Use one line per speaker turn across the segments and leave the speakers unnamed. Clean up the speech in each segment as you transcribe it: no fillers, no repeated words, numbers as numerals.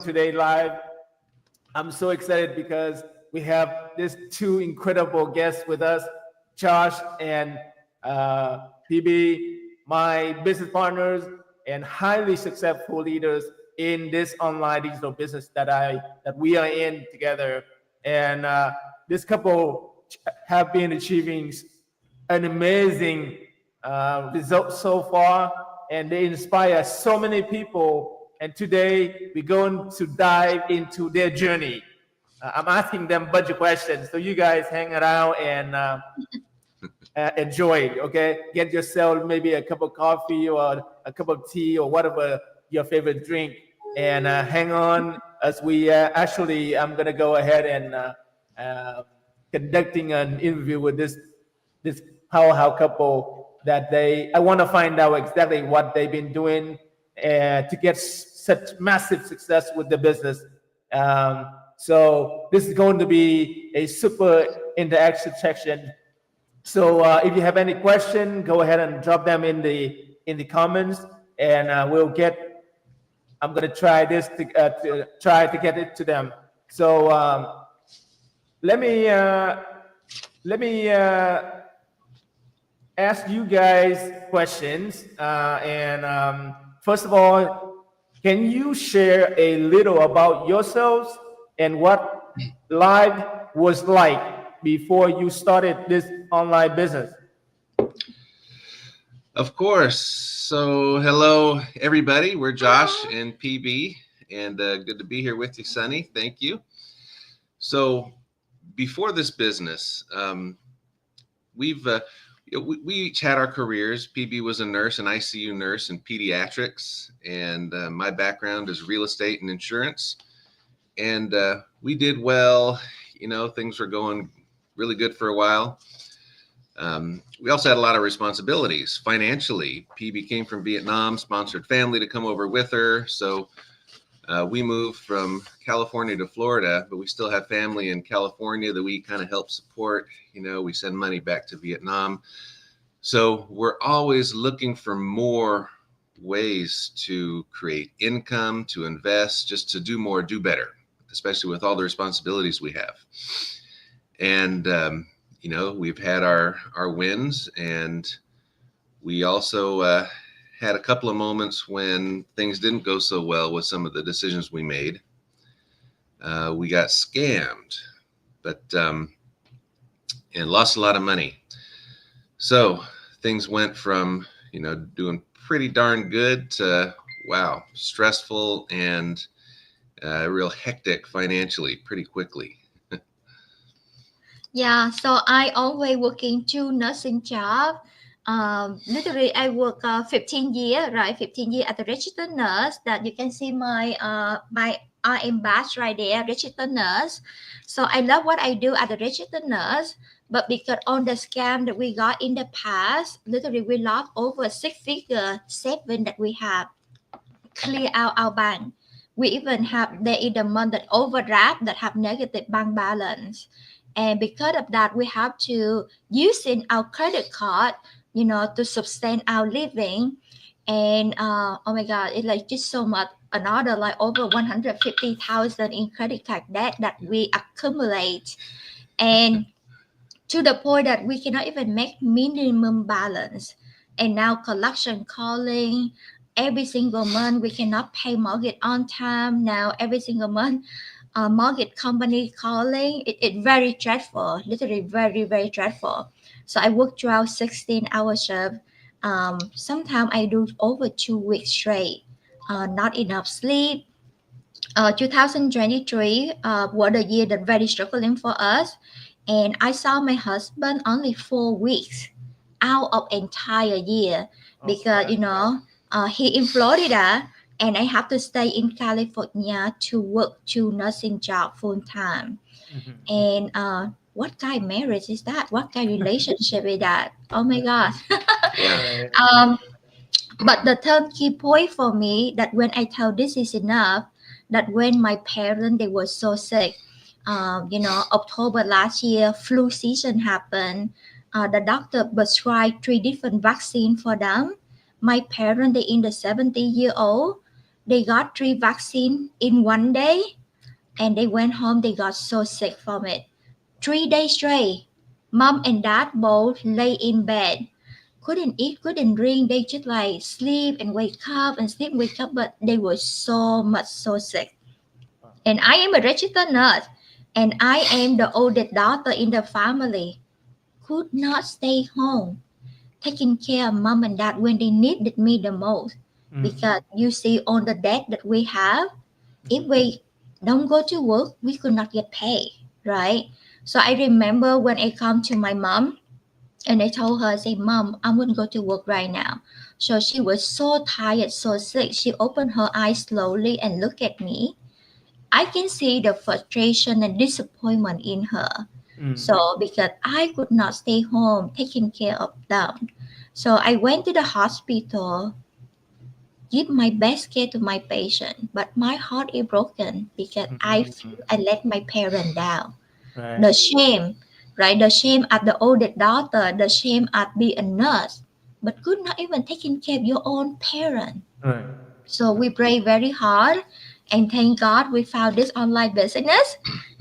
today live. I'm so excited because we have these two incredible guests with us, Josh and PB, my business partners and highly successful leaders in this online digital business that we are in together. And this couple have been achieving an amazing result so far, and they inspire so many people. And today we're going to dive into their journey. I'm asking them a bunch of questions, so you guys hang around and enjoy it. Okay, get yourself maybe a cup of coffee or a cup of tea or whatever your favorite drink, and hang on as we actually. I'm gonna go ahead and conducting an interview with this powerhouse couple that I want to find out exactly what they've been doing to get such massive success with the business. So this is going to be a super interactive section. So if you have any question, go ahead and drop them in the comments, and I'm gonna try to try to get it to them. So let me ask you guys questions. And first of all, can you share a little about yourselves and what life was like before you started this online business?
Of course. So hello, everybody. We're Josh and PB, and good to be here with you, Sonny. Thank you. So before this business, we each had our careers. PB was a nurse, an ICU nurse in pediatrics, and my background is real estate and insurance. And we did well. Things were going really good for a while. We also had a lot of responsibilities financially. PB came from Vietnam, sponsored family to come over with her. So we moved from California to Florida, but we still have family in California that we kind of help support. We send money back to Vietnam. So we're always looking for more ways to create income, to invest, just to do more, do better, especially with all the responsibilities we have. And, we've had our wins, and we also had a couple of moments when things didn't go so well with some of the decisions we made. We got scammed, and lost a lot of money. So things went from, doing pretty darn good to, wow, stressful and real hectic financially pretty quickly.
Yeah, so I always working two nursing job. Literally, I work 15 years, right? 15 years as a registered nurse. That you can see my RM badge right there, registered nurse. So I love what I do as a registered nurse. But because on the scam that we got in the past, literally we lost over 6 figure, seven that we have clear out our bank. We even have there in the month that overdraft that have negative bank balance. And because of that, we have to use in our credit card, to sustain our living. And oh my God, it's like just so much. Another like over 150,000 in credit card debt that we accumulate, and to the point that we cannot even make minimum balance. And now collection calling every single month. We cannot pay mortgage on time. Now every single month mortgage company calling. It very dreadful, literally very, very dreadful. So I work 12, 16-hour shift. Sometimes I do over 2 weeks straight. Not enough sleep. 2023 was a year that very struggling for us. And I saw my husband only 4 weeks out of entire year because, he in Florida, and I have to stay in California to work two nursing job full time. And what kind of marriage is that? What kind of relationship is that? Oh my God.
Yeah.
But the third key point for me that when I tell this is enough, that when my parents they were so sick, October last year, flu season happened. The doctor prescribed 3 different vaccines for them. My parents, they in the 70-year-old, they got 3 vaccines in one day, and they went home. They got so sick from it. 3 days straight, mom and dad both lay in bed, couldn't eat, couldn't drink. They just like sleep and wake up and sleep, wake up, but they were so sick. And I am a registered nurse, and I am the oldest daughter in the family. Could not stay home, taking care of mom and dad when they needed me the most. Because you see, on the debt that we have, if we don't go to work, we could not get paid, right? So I remember when I come to my mom and I told her, say, Mom, I wouldn't go to work right now. So she was so tired, so sick. She opened her eyes slowly and looked at me. I can see the frustration and disappointment in her. So because I could not stay home taking care of them. So I went to the hospital, give my best care to my patient, but my heart is broken because I feel I let my parent down.
Right.
The shame, right? The shame at the oldest daughter, the shame at being a nurse, but could not even taking care of your own parent.
Right.
So we pray very hard, and thank God we found this online business,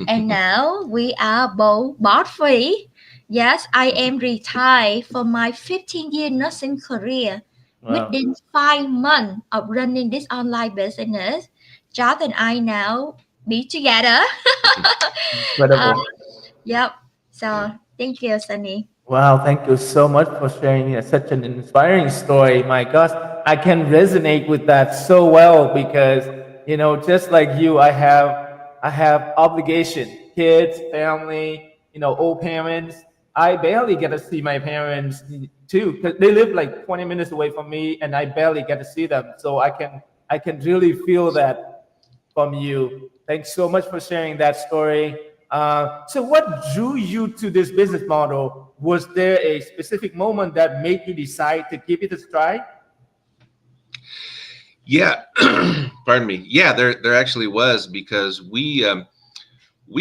and now we are both free. Yes, I am retired from my 15-year nursing career.
Wow.
Within 5 months of running this online business, Josh and I now be together.
Incredible.
Yep. So thank you, Sunny.
Wow, thank you so much for sharing such an inspiring story. My gosh, I can resonate with that so well because just like you, I have obligation, kids, family, old parents. I barely get to see my parents too because they live like 20 minutes away from me, and I barely get to see them. So I can really feel that from you. Thanks so much for sharing that story. So, what drew you to this business model? Was there a specific moment that made you decide to give it a try?
Yeah, pardon me. Yeah, there actually was, because we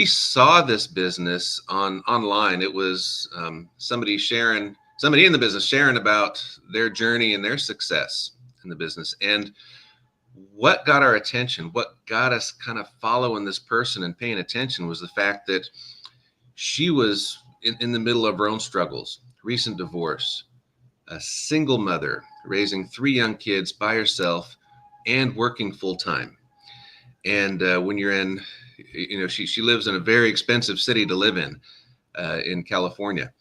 saw this business online. It was somebody in the business sharing about their journey and their success in the business. And what got our attention, what got us kind of following this person and paying attention, was the fact that she was in the middle of her own struggles, recent divorce, a single mother raising 3 young kids by herself and working full time. And when you're in, she lives in a very expensive city to live in California.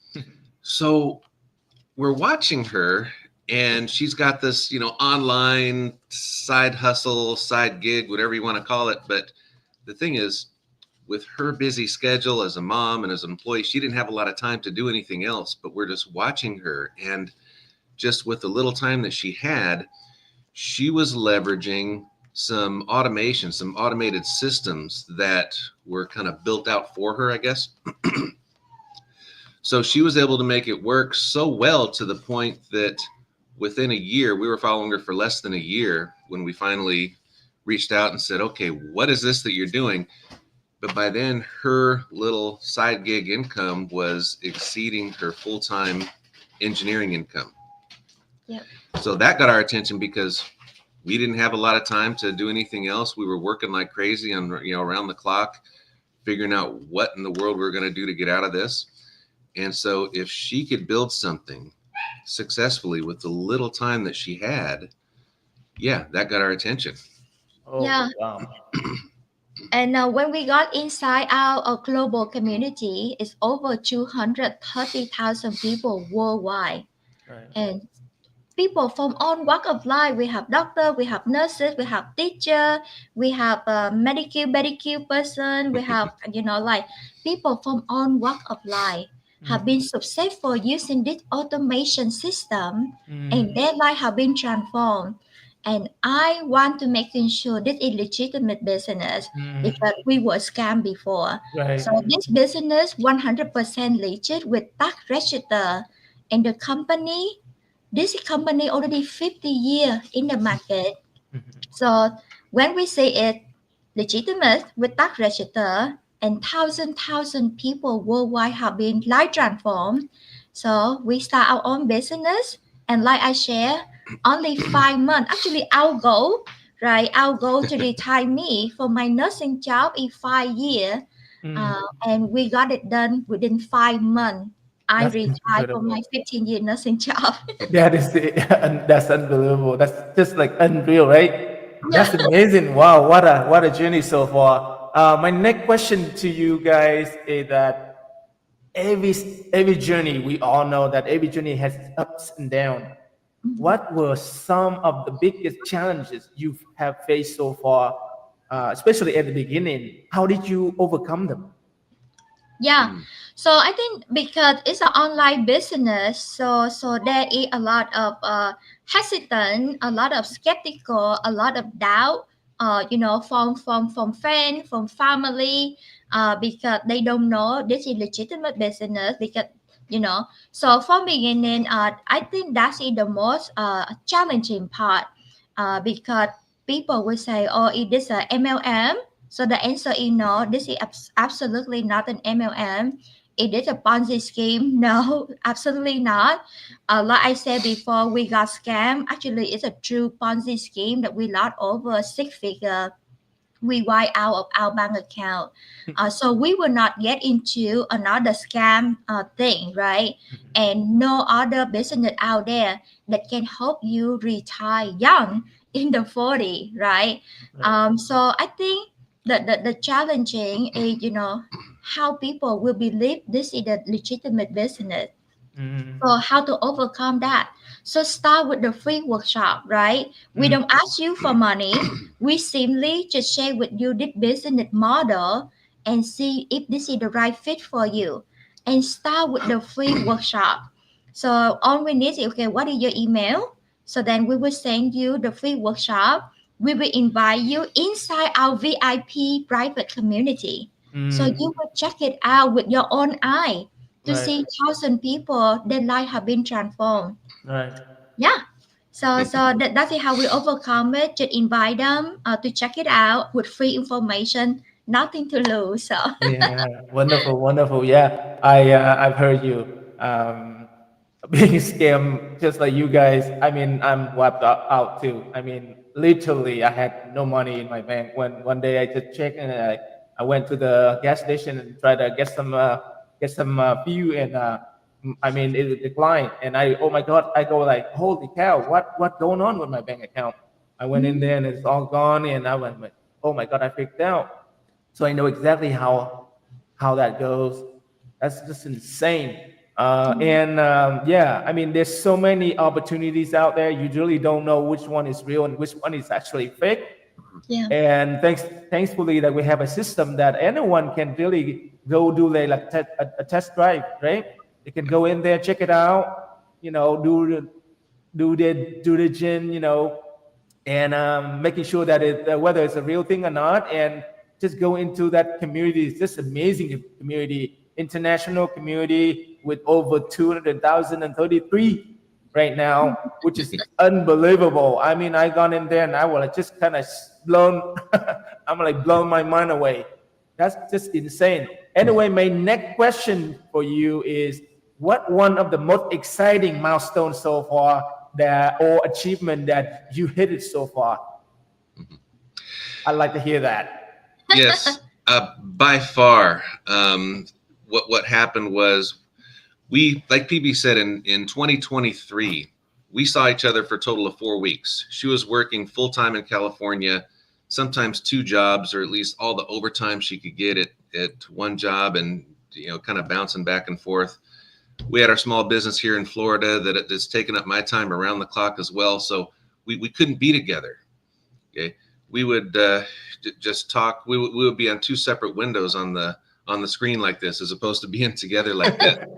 So we're watching her, and she's got this, online side hustle, side gig, whatever you want to call it. But the thing is, with her busy schedule as a mom and as an employee, she didn't have a lot of time to do anything else. But we're just watching her, and just with the little time that she had, she was leveraging some automation, some automated systems that were kind of built out for her, I guess. So she was able to make it work so well, to the point that within a year, we were following her for less than a year when we finally reached out and said, okay, what is this that you're doing? But by then, her little side gig income was exceeding her full-time engineering income.
Yep.
So that got our attention, because we didn't have a lot of time to do anything else. We were working like crazy on, around the clock, figuring out what in the world we were going to do to get out of this. And so if she could build something successfully with the little time that she had, yeah, that got our attention.
Oh,
Yeah.
wow.
And when we got inside our global community, it's over 230,000 people worldwide.
Right.
And people from all walk of life. We have doctor, we have nurses, we have teacher, we have medical person, we have like people from all walk of life have been successful using this automation system, and their life have been transformed. And I want to make sure this is legitimate business, because we were scammed before.
Right.
So this business 100% legit with tax register, and this company already 50 years in the market. So when we say it legitimate with tax register, and thousand people worldwide have been life transformed, so we start our own business. And like I share, only 5 months. Actually, our goal right? Our goal to retire me from my nursing job in 5 years, and we got it done within 5 months. I
That's
retired from my
incredible.
15-year nursing job.
That is that's unbelievable. That's just like unreal, right?
Yeah.
That's amazing. Wow, what a journey so far. My next question to you guys is that every every journey, we all know that every journey has ups and downs. What were some of the biggest challenges you have faced so far, especially at the beginning? How did you overcome them?
Yeah.
Mm.
So I think because it's an online business, so there is a lot of hesitant, a lot of skeptical, a lot of doubt. From friends, from family, because they don't know this is legitimate business. Because so from beginning, I think that's the most challenging part, because people will say, "Oh, it is a MLM." So the answer is no. This is absolutely not an MLM. It is a Ponzi scheme. No, absolutely not. Like I said before, we got scammed. Actually, it's a true Ponzi scheme that we lost over 6 figure. We wipe out of our bank account. So we will not get into another scam thing, right? And no other business out there that can help you retire young in the 40, right?
Right.
So I think the challenging is, how people will believe this is a legitimate business.
Mm,
So how to overcome that? So start with the free workshop, right? We
mm,
don't ask you for money. We simply just share with you the business model and see if this is the right fit for you. And start with the free workshop. So all we need is, okay, what is your email? So then we will send you the free workshop. We will invite you inside our VIP private community. So
mm,
you will check it out with your own eye to
right,
see thousand people their life have been transformed.
right.
Yeah. So that's how we overcome it. Just invite them to check it out with free information, nothing to lose. So
Yeah, wonderful, wonderful. Yeah, I've heard you being scammed just like you guys. I mean, I'm wiped out too. I mean, literally, I had no money in my bank. When one day I just checked and I went to the gas station and tried to get some fuel and I mean it declined. And I, oh my God, I go like, holy cow, what going on with my bank account? I went in there and it's all gone, and I went like, oh my God, I freaked out. So I know exactly how that goes. That's just insane. And yeah, I mean, there's so many opportunities out there. You really don't know which one is real and which one is actually fake.
yeah.
And thankfully that we have a system that anyone can really go do like a test drive, right? They can go in there, check it out, do the due diligence, and making sure that whether it's a real thing or not, and just go into that community. It's just amazing community, international community with over 200,033 right now, which is unbelievable. I mean, I gone in there and I was like just kind of blown. I'm like blown my mind away. That's just insane. Anyway, my next question for you is, what one of the most exciting milestones so far that or achievement that you hit it so far? I'd like to hear that.
Yes, by far. What happened was we, like PB said, in 2023, we saw each other for a total of 4 weeks. She was working full time in California, sometimes 2 jobs, or at least all the overtime she could get at one job, and kind of bouncing back and forth. We had our small business here in Florida that has taken up my time around the clock as well. So we couldn't be together. Okay, we would just talk. We would be on 2 separate windows on the screen like this, as opposed to being together like that.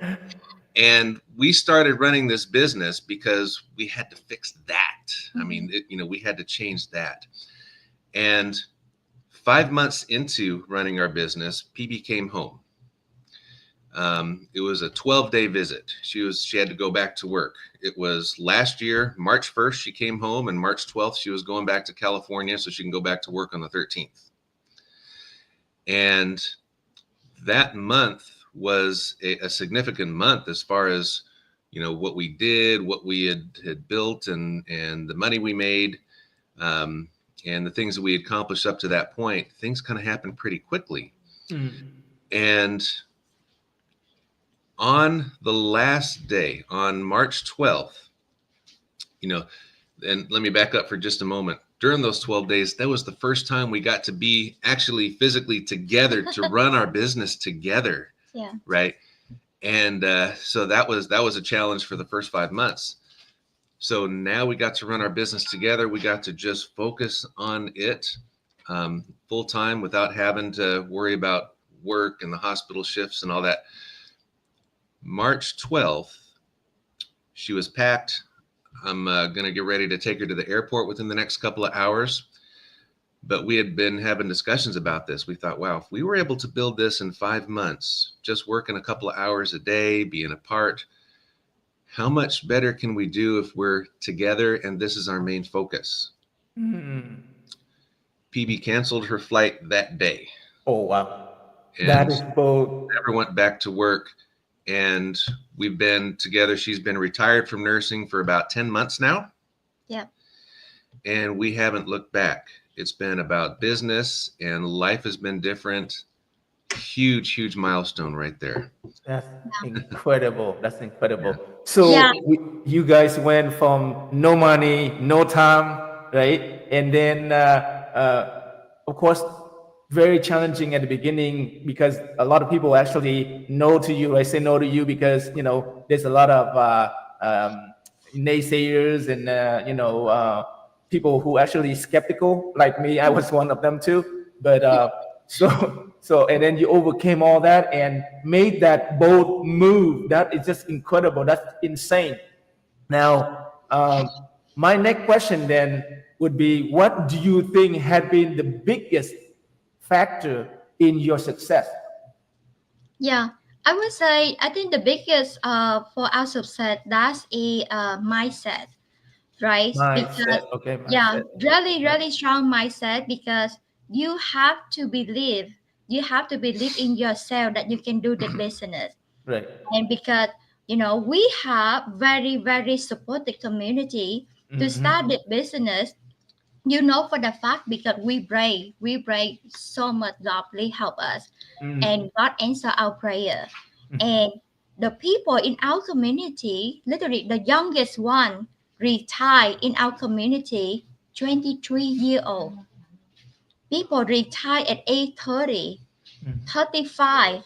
And we started running this business because we had to fix that. I mean, we had to change that. And 5 months into running our business, PB came home. It was a 12-day visit. She had to go back to work. It was last year, March 1st, she came home, and March 12th, she was going back to California so she can go back to work on the 13th. And that month was a significant month as far as, what we did, what we had built, and the money we made. and the things that we accomplished up to that point, things kind of happened pretty quickly.
Mm.
And on the last day, on March 12th, and let me back up for just a moment. During those 12 days, that was the first time we got to be actually physically together to run our business together.
Yeah.
Right. And so that was a challenge for the first 5 months. So now we got to run our business together. We got to just focus on it full time without having to worry about work and the hospital shifts and all that. March 12th, she was packed. I'm going to get ready to take her to the airport within the next couple of hours. But we had been having discussions about this. We thought, wow, if we were able to build this in 5 months, just working a couple of hours a day, being apart, how much better can we do if we're together and this is our main focus?
Mm.
PB canceled her flight that day.
Oh, wow.
And
That is bold.
never went back to work. And we've been together. She's been retired from nursing for about 10 months now.
Yeah.
And we haven't looked back. It's been about business and life has been different. Huge milestone right there.
That's incredible. That's incredible. So
Yeah.
you guys went from no money, no time, right? And then, of course, very challenging at the beginning because a lot of people actually no to you. I say no to you because, there's a lot of naysayers and, people who actually skeptical like me. I was one of them too. But so and then you overcame all that and made that bold move. That is just incredible. That's insane. Now, my next question then would be, what do you think had been the biggest factor in your success?
Yeah, I would say I think the biggest for our success that's a mindset, right?
Mindset. Okay,
Yeah,
mindset.
really strong mindset because you have to believe in yourself that you can do the business.
Right.
And because we have very supportive community to
Mhm.
start the business, for the fact because we pray so much. God please help us,
Mhm.
and God answer our prayer.
Mhm.
And the people in our community, literally the youngest one retired in our community, 23-year old. People retire at age 30,
Mhm.
35.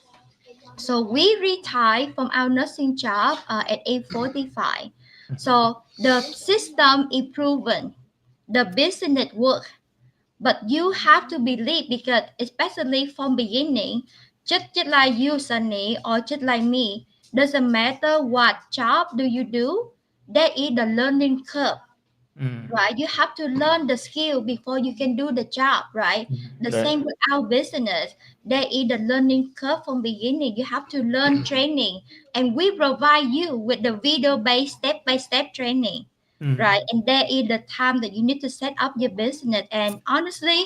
So we retired from our nursing job at age 45. So the system is proven, the business work, but you have to believe because especially from beginning, just like you, Sunny, or just like me, doesn't matter what job do you do, there is the learning curve.
Mhm.
Right, you have to learn the skill before you can do the job, right? The
Right.
same with our business, there is the learning curve from beginning. You have to learn training, and we provide you with the video based step-by-step training,
Mhm.
right? And there is the time that you need to set up your business. And honestly,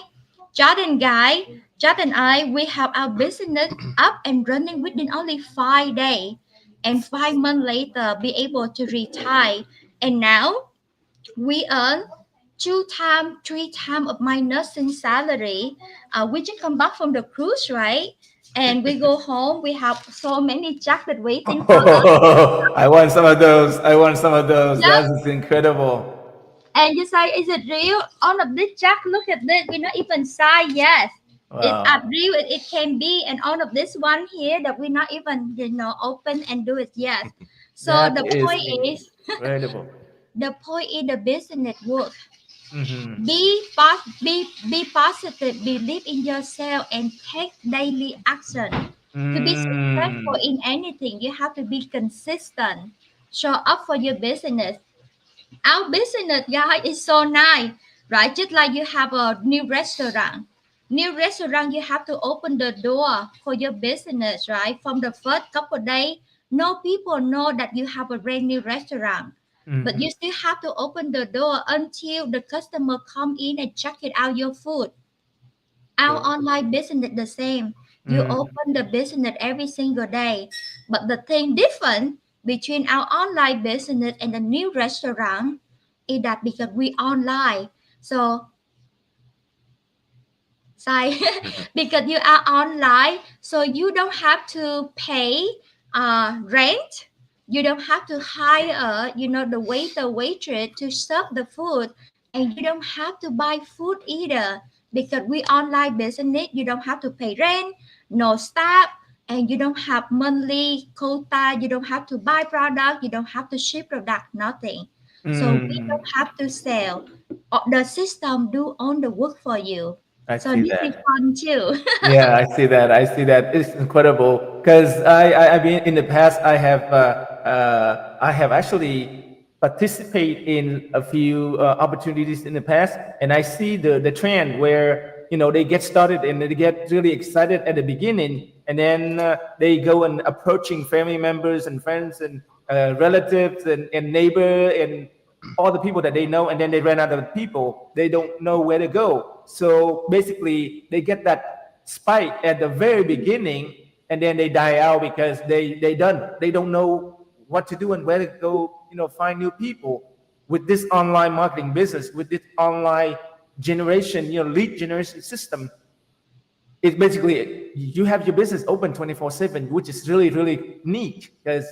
Chad and I, we have our business up and running within only 5 days, and 5 months later be able to retire. And now we earn 2 times, 3 times of my nursing salary. We just come back from the cruise, right? And we go home. We have so many jackets waiting for us.
I want some of those. I want some of those.
Yeah.
That is incredible.
And you say, is it real? All of this jacket, look at this. We're not even shy. Yes. It's
Wow.
real. It can be. And all of this one here that we're not even, open and do it. Yes. So
That
the
is
point is,
incredible.
the business work.
Mhm.
Be positive, believe in yourself, and take daily action. To be successful
Mm.
in anything, you have to be consistent. Show up for your business. Our business, guys, is so nice, right? Just like you have a new restaurant. New restaurant, you have to open the door for your business, right? From the first couple of days, no people know that you have a brand new restaurant. But
Mhm.
you still have to open the door until the customer come in and check it out your food. Our
True.
online business the same. You
Mm.
open the business every single day. But the thing different between our online business and the new restaurant is that because we online. So side because you are online, so you don't have to pay rent. You don't have to hire, the waiter, waitress to serve the food, and you don't have to buy food either because we online business. You don't have to pay rent, no staff, and you don't have monthly quota. You don't have to buy product. You don't have to ship product. Nothing. So we
Mm,
don't have to sell. The system do all the work for you.
I
So
see
this is
that.
fun too.
Yeah, I see that. I see that. It's incredible because I mean, in the past, I have actually participated in a few opportunities in the past, and I see the trend where they get started and they get really excited at the beginning, and then they go and approaching family members and friends and relatives and neighbor and all the people that they know, and then they ran out of people. They don't know where to go. So basically, they get that spike at the very beginning, and then they die out because they don't know what to do and where to go. Find new people with this online marketing business, with this online generation, lead generation system. It's basically you have your business open 24/7, which is really really neat because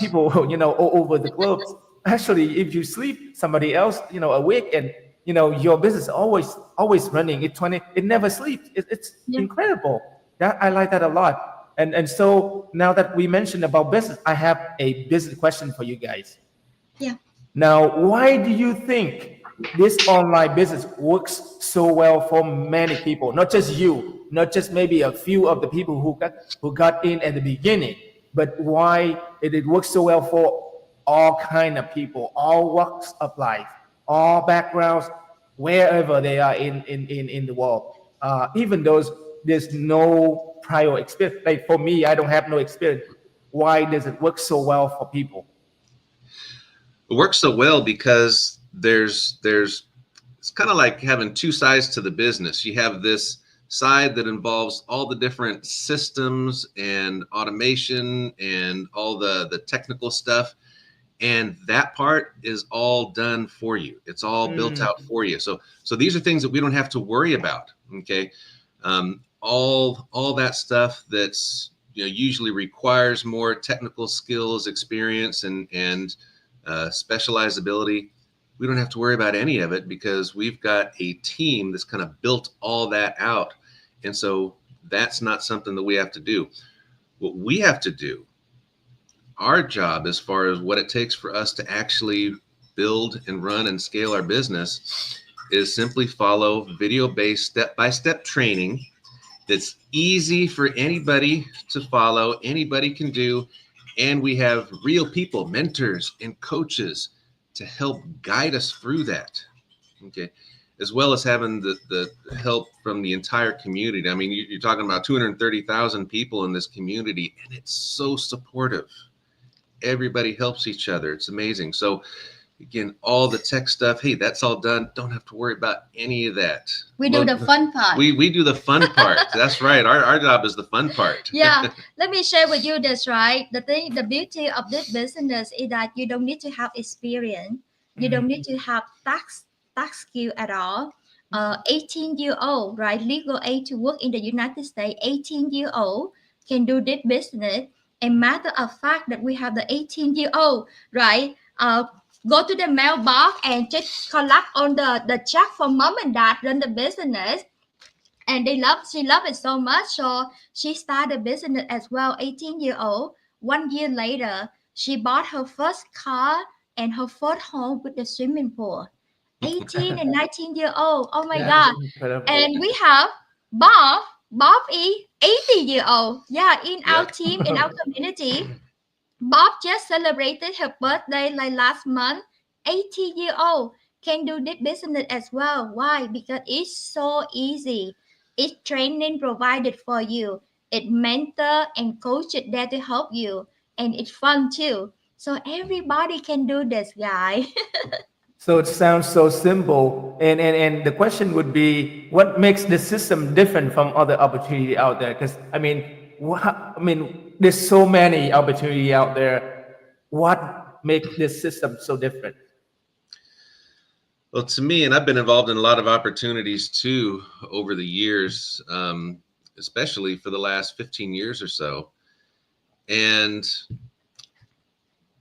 people all over the globe. Actually, if you sleep, somebody else awake, and your business always running. It never sleeps. It's
Yeah.
incredible. That I like that a lot. And so now that we mentioned about business, I have a business question for you guys.
Yeah.
Now, why do you think this online business works so well for many people? Not just you, not just maybe a few of the people who got in at the beginning, but why it works so well for all kind of people, all walks of life, all backgrounds, wherever they are in the world. Even those there's no prior experience. Like for me, I don't have no experience. Why does it work so well for people?
It works so well because there's it's kind of like having two sides to the business. You have this side that involves all the different systems and automation and all the technical stuff, and that part is all done for you. It's all built out for you. So these are things that we don't have to worry about. Okay. All that stuff that's usually requires more technical skills, experience, and specialized ability. We don't have to worry about any of it because we've got a team that's kind of built all that out. And so that's not something that we have to do. What we have to do, our job as far as what it takes for us to actually build and run and scale our business, is simply follow video-based step-by-step training that's easy for anybody to follow, anybody can do. And we have real people, mentors and coaches to help guide us through that. Okay. As well as having the help from the entire community. I mean, you're talking about 230,000 people in this community, and it's so supportive. Everybody helps each other. It's amazing. So again, all the tech stuff, hey, that's all done. Don't have to worry about any of that.
We do the fun part.
We do the fun part. That's right. Our job is the fun part.
Yeah, let me share with you this, right? The beauty of this business is that you don't need to have experience. You don't need to have tax skill at all. 18-year-old, right? Legal age to work in the United States. 18-year-old can do this business. A matter of fact that we have the 18-year-old, right? Go to the mailbox and just collect on the check from mom and dad run the business, and she loved it so much, so she started a business as well. 18-year-old. 1 year later, she bought her first car and her first home with the swimming pool. 18 and 19-year-old. Oh my God.
Incredible.
And we have Bob is 80-year-old. Yeah, in our team, in our community, Bob just celebrated her birthday like last month. 80-year-old can do this business as well. Why? Because it's so easy. It's training provided for you. It mentor and coach it there to help you. And it's fun too. So everybody can do this, guy.
So it sounds so simple. And the question would be, what makes the system different from other opportunity out there? Because there's so many opportunity out there. What makes this system so different?
Well, to me, and I've been involved in a lot of opportunities too over the years, especially for the last 15 years or so. And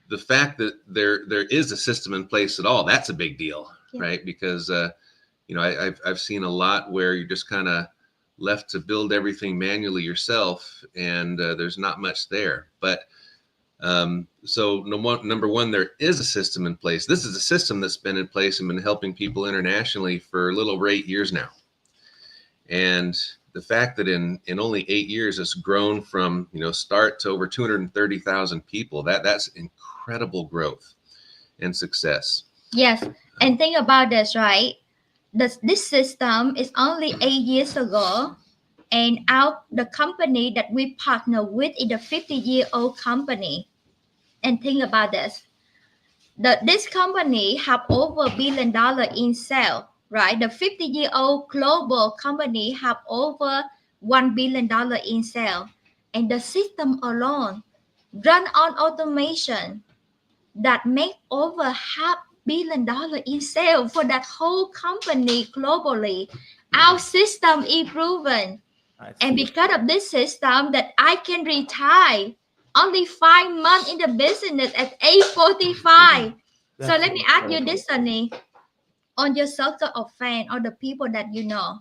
the fact that there is a system in place at all, that's a big deal,
Yeah.
right? Because I've seen a lot where you're just kind of left to build everything manually yourself, and there's not much there. But so number one, there is a system in place. This is a system that's been in place and been helping people internationally for a little over 8 years now. And the fact that in only 8 years it's grown from start to over 230,000 people, that's incredible growth and success.
Yes, and think about this, right? This system is only 8 years ago, and the company that we partner with is a 50-year-old company. And think about this. This company have over $1 billion in sales, right? The 50-year-old global company have over $1 billion in sales. And the system alone run on automation that make over $500 million in sales for that whole company globally. Our system is proven. And because of this system that I can retire only 5 months in the business at age 45. So let me ask you this, Sunny. On your circle of fans or the people that you know,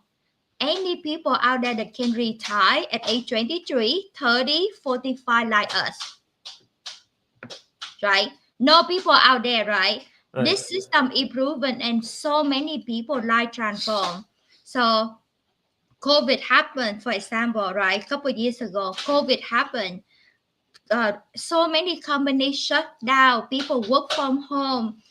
any people out there that can retire at age 23, 30, 45 like us? Right? No people out there, right? This system is proven and so many people life transform. So COVID happened, for example, right? A couple of years ago, COVID happened. So many companies shut down. People work from home.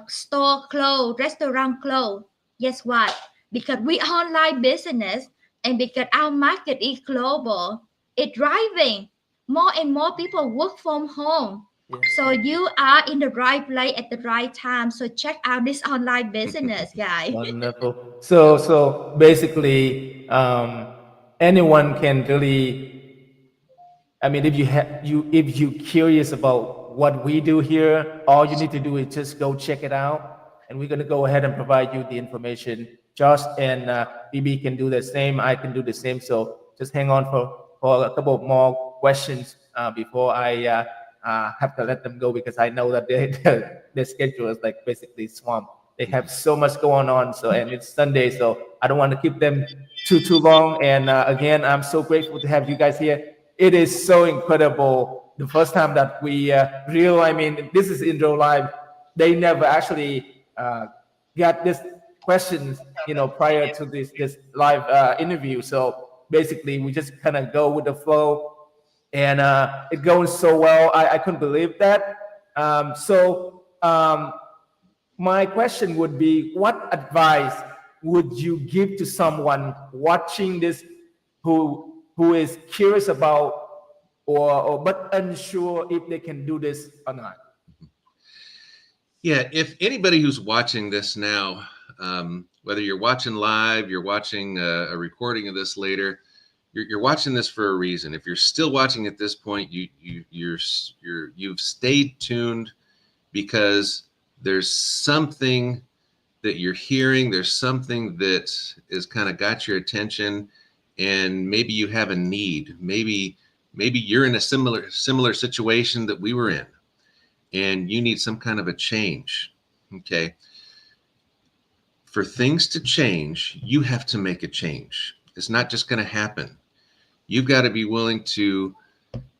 Store closed, restaurant closed. Guess what? Because we online business and because our market is global, it's driving. More and more people work from home.
Yeah.
So you are in the right place at the right time. So check out this online business, guys.
Wonderful. So basically, anyone can really. I mean, if you curious about what we do here, all you need to do is just go check it out, and we're gonna go ahead and provide you the information. Josh and BB can do the same. I can do the same. So just hang on for a couple more questions before I have to let them go, because I know that their schedule is like basically swamped. They have so much going on. So, and it's Sunday, so I don't want to keep them too long. And again, I'm so grateful to have you guys here. It is so incredible. The first time that we I mean, this is Intro Live. They never actually got this questions, prior to this live interview. So basically, we just kind of go with the flow, and it goes so well. I couldn't believe that. My question would be, what advice would you give to someone watching this who is curious about or but unsure if they can do this or not?
Yeah, if anybody who's watching this now, whether you're watching live, you're watching a recording of this later, you're watching this for a reason. If you're still watching at this point, you've stayed tuned because there's something that you're hearing, there's something that has kind of got your attention, and maybe you have a need. Maybe you're in a similar situation that we were in, and you need some kind of a change. Okay. For things to change, you have to make a change. It's not just going to happen. You've got to be willing to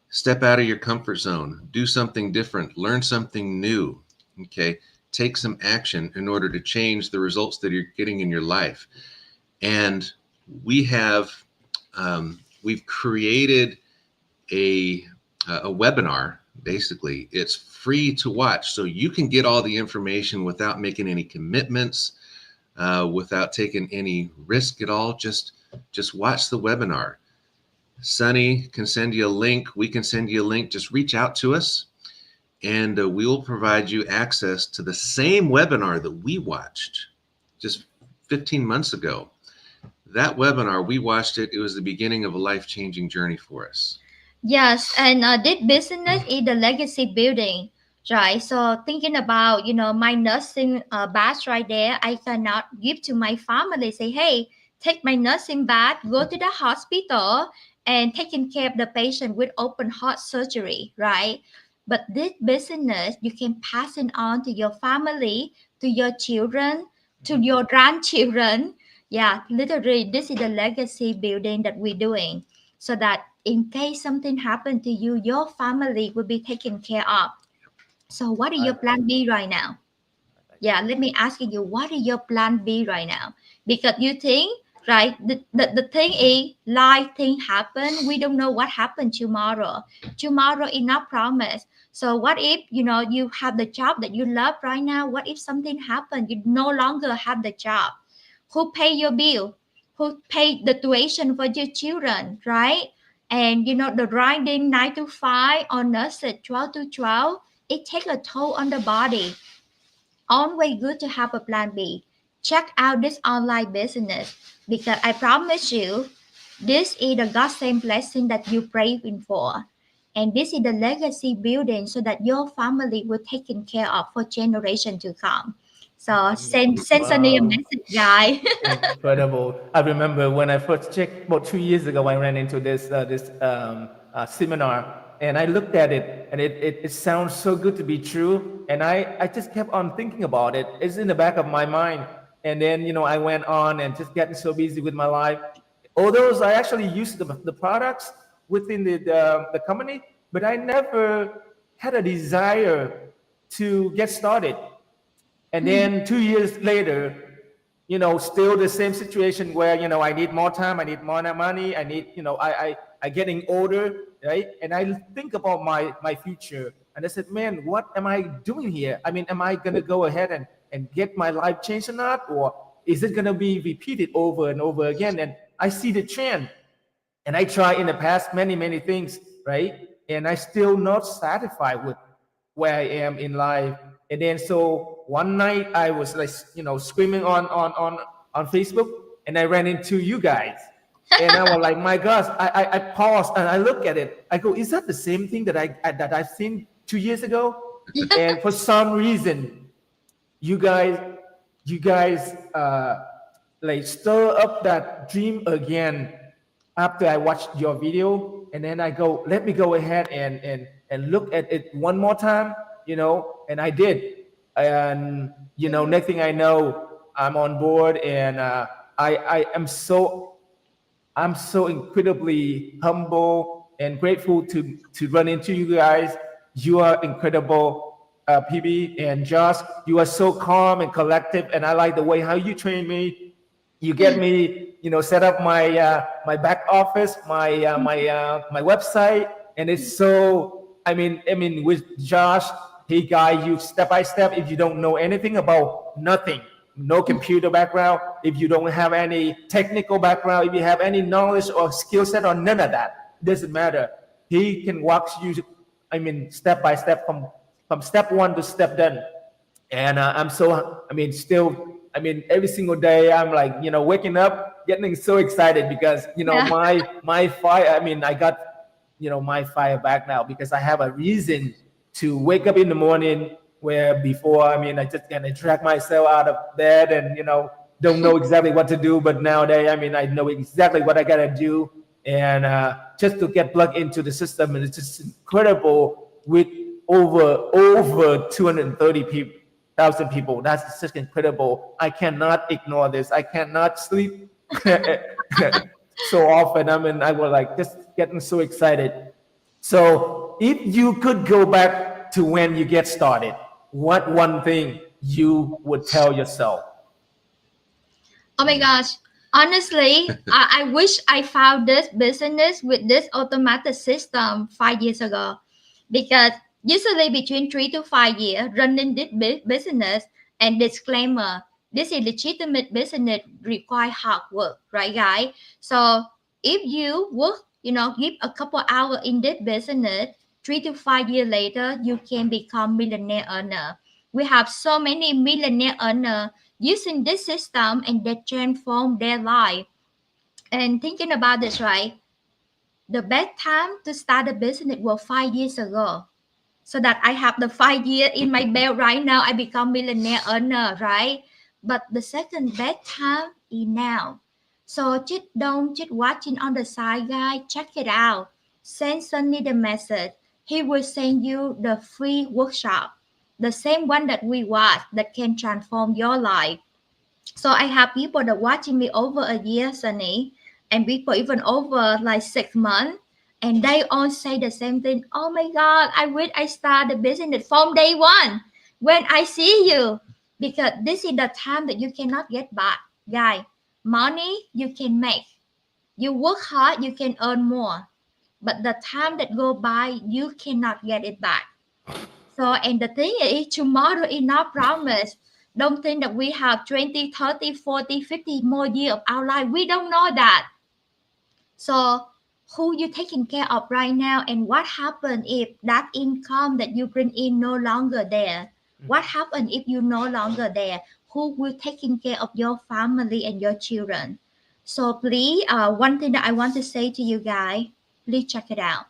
step out of your comfort zone, do something different, learn something new. Okay. Take some action in order to change the results that you're getting in your life. And we've created a webinar. Basically, it's free to watch, so you can get all the information without making any commitments, without taking any risk at all. Just watch the webinar. Sunny can send you a link. We can send you a link. Just reach out to us, and we will provide you access to the same webinar that we watched just 15 months ago. That webinar, we watched it. It was the beginning of a life-changing journey for us.
Yes, and this business is the legacy building. right? So thinking about, my nursing badge right there, I cannot give to my family, say, hey, take my nursing badge, go to the hospital and taking care of the patient with open heart surgery, right? But this business, you can pass it on to your family, to your children, to your grandchildren. Yeah, literally, this is the legacy building that we're doing, so that in case something happened to you, your family will be taken care of. So what is
I
your
like
plan B right now?
that.
Yeah, let me ask you, what is your plan B right now? Because you think, right, the thing is, life thing happen. We don't know what happened tomorrow. Tomorrow is not promised. So what if, you have the job that you love right now? What if something happened? You no longer have the job. Who pay your bill? Who pay the tuition for your children, right? And the grinding 9 to 5 or nurses 12 to 12, it takes a toll on the body. Always good to have a plan B. Check out this online business, because I promise you, this is the God sent blessing that you're praying for. And this is the legacy building, so that your family will taken care of for generation to come. So send Sunny a
Wow.
message, guy.
Incredible. I remember when I first checked about 2 years ago, I ran into this seminar and I looked at it and it sounds so good to be true. And I just kept on thinking about it. It's in the back of my mind. And then, I went on and just getting so busy with my life. Although I actually used the products within the company, but I never had a desire to get started. And then 2 years later, still the same situation where, I need more time, I need more money, I need, I getting older, right? And I think about my future. And I said, man, what am I doing here? I mean, am I gonna go ahead and get my life changed or not? Or is it gonna be repeated over and over again? And I see the trend. And I tried in the past many things, right? And I still not satisfied with where I am in life. And then so one night I was like, screaming on Facebook, and I ran into you guys. And I was like, my gosh, I paused and I look at it. I go, is that the same thing that I've seen 2 years ago? And for some reason, you guys like stir up that dream again after I watched your video. And then I go, let me go ahead and look at it one more time, and I did. And next thing I know, I'm on board. And I am I'm so incredibly humble and grateful to run into you guys. You are incredible, PB and Josh. You are so calm and collective, and I like the way how you train me. You get me, set up my back office, my website, and it's so. I mean, with Josh, he guide you step by step. If you don't know anything about nothing, no computer background, if you don't have any technical background, if you have any knowledge or skill set or none of that, doesn't matter. He can walk you, step by step from step one to step done. And I'm so, still, every single day I'm like, waking up, getting so excited because,
Yeah.
my fire, I got, my fire back now because I have a reason to wake up in the morning where before, I just kind of drag myself out of bed and, don't know exactly what to do. But nowadays, I know exactly what I got to do. And just to get plugged into the system, and it's just incredible with over 230 people. 1,000 people. That's just incredible. I cannot ignore this. I cannot sleep so often. I was like just getting so excited. So if you could go back to when you get started, what one thing you would tell yourself?
Oh my gosh. Honestly, I wish I found this business with this automated system 5 years ago, because usually between 3 to 5 years running this business, and disclaimer, this is legitimate business require hard work, right, guys? So if you work, give a couple hours in this business, 3 to 5 years later, you can become millionaire earner. We have so many millionaire earner using this system, and they transform their life. And thinking about this, right? The best time to start a business was 5 years ago. so that I have the 5 year in my belt right now. I become millionaire earner, right? But the second best time is now. So just watching on the side, guys. Check it out. Send Sunny the message. He will send you the free workshop, the same one that we watch that can transform your life. So I have people that watching me over a year, Sunny, and people even over like 6 months, and they all say the same thing. Oh my God, I wish I start the business from day one when I see you, because this is the time that you cannot get back, guy. Money you can make, you work hard, you can earn more, but the time that go by, you cannot get it back. So, and the thing is, tomorrow is not promised. Don't think that we have 20, 30, 40, 50 more years of our life. We don't know that. So, who you taking care of right now, and what happen if that income that you bring in no longer there? What happen if you no longer there? Who will taking care of your family and your children? So please, one thing that I want to say to you guys, please check it out.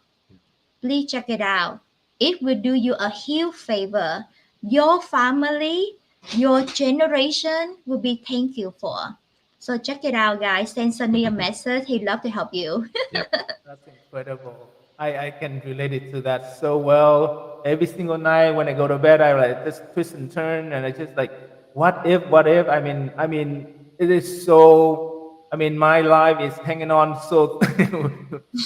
Please check it out. It will do you a huge favor. Your family, your generation will be thank you for. So check it out, guys. Send Sunny a message. He'd love to help you.
That's incredible. I can relate it to that so well. Every single night when I go to bed, I like just twist and turn, and I just like, what if, what if? I mean, it is so. I mean, my life is hanging on so.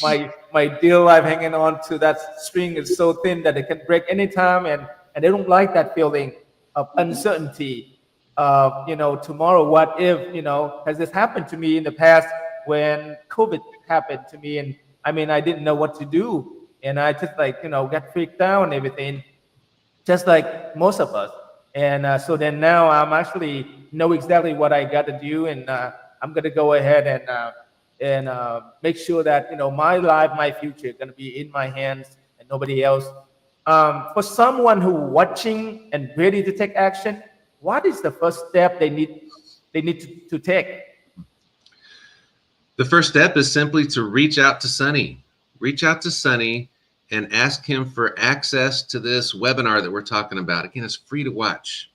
My dear life hanging on to that string is so thin that it can break anytime, and I don't like that feeling of uncertainty of tomorrow. What if, has this happened to me in the past when COVID happened to me, and I mean, I didn't know what to do, and I just like got freaked out and everything, just like most of us. And so then now I'm actually know exactly what I got to do, and I'm gonna go ahead and make sure that my life, my future, gonna be in my hands and nobody else. For someone who watching and ready to take action, what is the first step they need to take?
The first step is simply to reach out to Sunny. Reach out to Sunny and ask him for access to this webinar that we're talking about. Again, it's free to watch.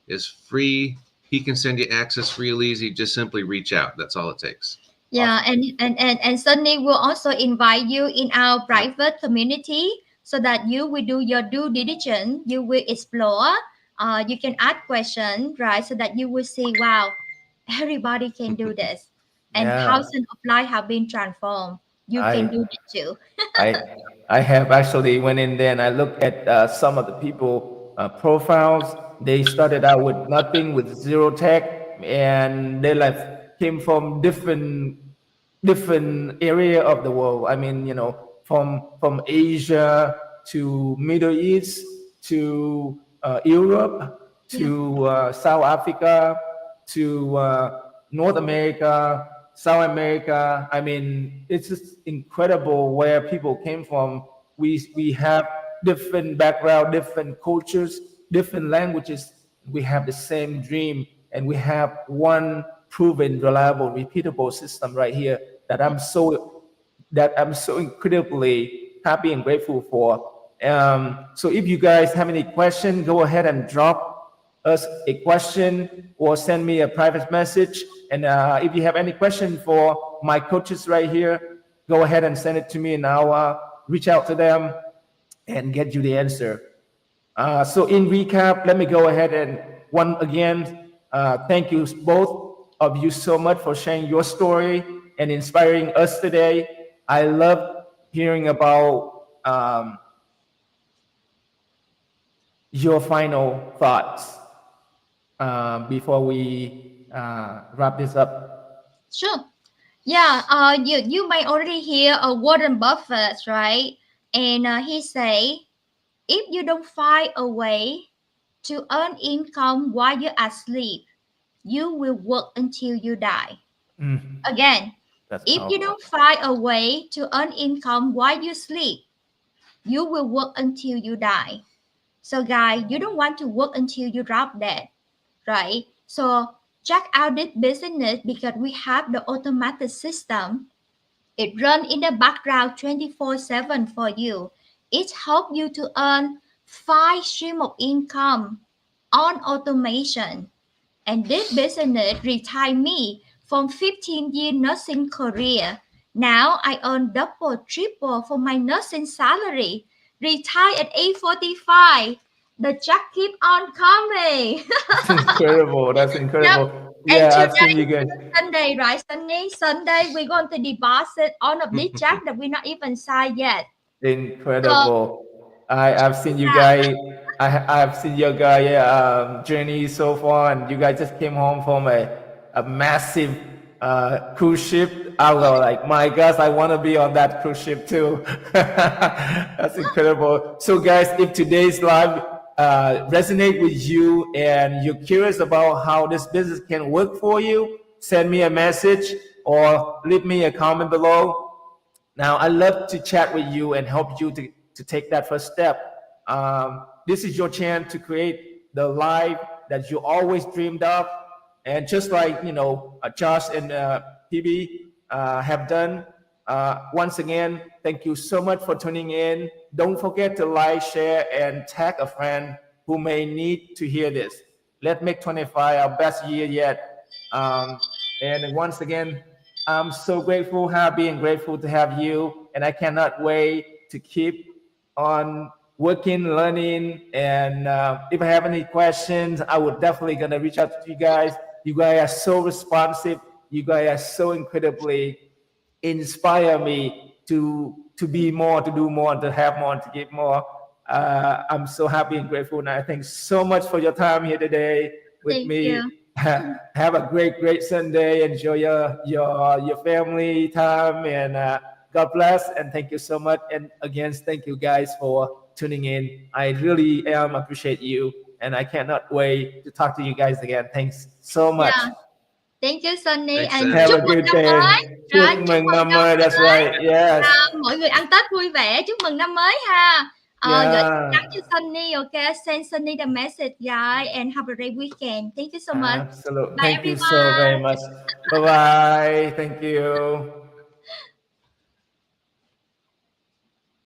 It's free. He can send you access real easy. Just simply reach out. That's all it takes.
Yeah, and Sunny will also invite you in our private community so that you will do your due diligence. You will explore. You can ask questions, right? So that you will see, wow, everybody can do this, and
Yeah,
thousands of lives have been transformed. You can
I
do it too.
I I have actually went in there and I looked at some of the people profiles. They started out with nothing, with zero tech, and they like came from different area of the world. I mean, from Asia to Middle East to Europe
Yeah.
to South Africa to North America, South America. I mean, it's just incredible where people came from. We have different background, different cultures, different languages. We have the same dream, and we have one proven, reliable, repeatable system right here that I'm so incredibly happy and grateful for. So if you guys have any question, go ahead and drop us a question or send me a private message. And if you have any question for my coaches right here, go ahead and send it to me, and I'll reach out to them and get you the answer. So in recap, let me go ahead and one again, thank you both of you so much for sharing your story and inspiring us today. I love hearing about your final thoughts before we wrap this up.
Sure. Yeah, you might already hear Warren Buffett, right? And he say, if you don't find a way to earn income while you're asleep, you will work until you die.
Mm,
Again,
that's
if you
powerful.
don't find a way to earn income while you sleep, you will work until you die. So, guys, you don't want to work until you drop dead, right? So, check out this business because we have the automatic system. It runs in the background 24/7 for you. It helps you to earn 5 stream of income on automation. And this business retired me from 15-year nursing career. Now I earn double, triple for my nursing salary. Retire at age 45. The check keep on coming.
That's incredible. That's incredible.
And
Yeah, I've seen
today
you guys.
Sunday, right, Sunny? Sunday, we're going to deposit all of these checks that we're not even signed yet.
Incredible. I've seen you guys. I've seen your guy journey so far, and you guys just came home from a massive cruise ship. I was like, my gosh, I want to be on that cruise ship too. That's incredible. So, guys, if today's live resonate with you and you're curious about how this business can work for you, send me a message or leave me a comment below. Now, I love to chat with you and help you to take that first step. This is your chance to create the life that you always dreamed of. And just like, Josh and PB have done, once again, thank you so much for tuning in. Don't forget to like, share, and tag a friend who may need to hear this. Let's make 25 our best year yet. And once again, I'm so grateful, happy, and grateful to have you. And I cannot wait to keep on working, learning. And if I have any questions, I would definitely gonna reach out to you guys. You guys are so responsive. You guys are so incredibly inspire me to be more, to do more, to have more, to give more. I'm so happy and grateful. And I thank so much for your time here today with
Thank
me.
you.
Have a great Sunday. Enjoy your family time, and God bless. And thank you so much. And again, thank you guys for tuning in. I really appreciate you, and I cannot wait to talk to you guys again. Thanks so much.
Yeah. Thank you, Sunny.
Thanks,
And
Sunny.
Have a
chúc mừng
good
năm
day.
mới.
Chúc
Right, chúc
mừng
mừng
năm
năm
mới. That's
mới.
right. Yes.
Mọi người ăn Tết vui vẻ. Chúc mừng năm mới ha. Gửi
Yeah.
nhắn cho Sunny, okay? Send Sunny the message, guys, and have a great weekend. Thank you so much.
Absolutely.
Bye,
Thank you so very much. Bye bye. Thank you.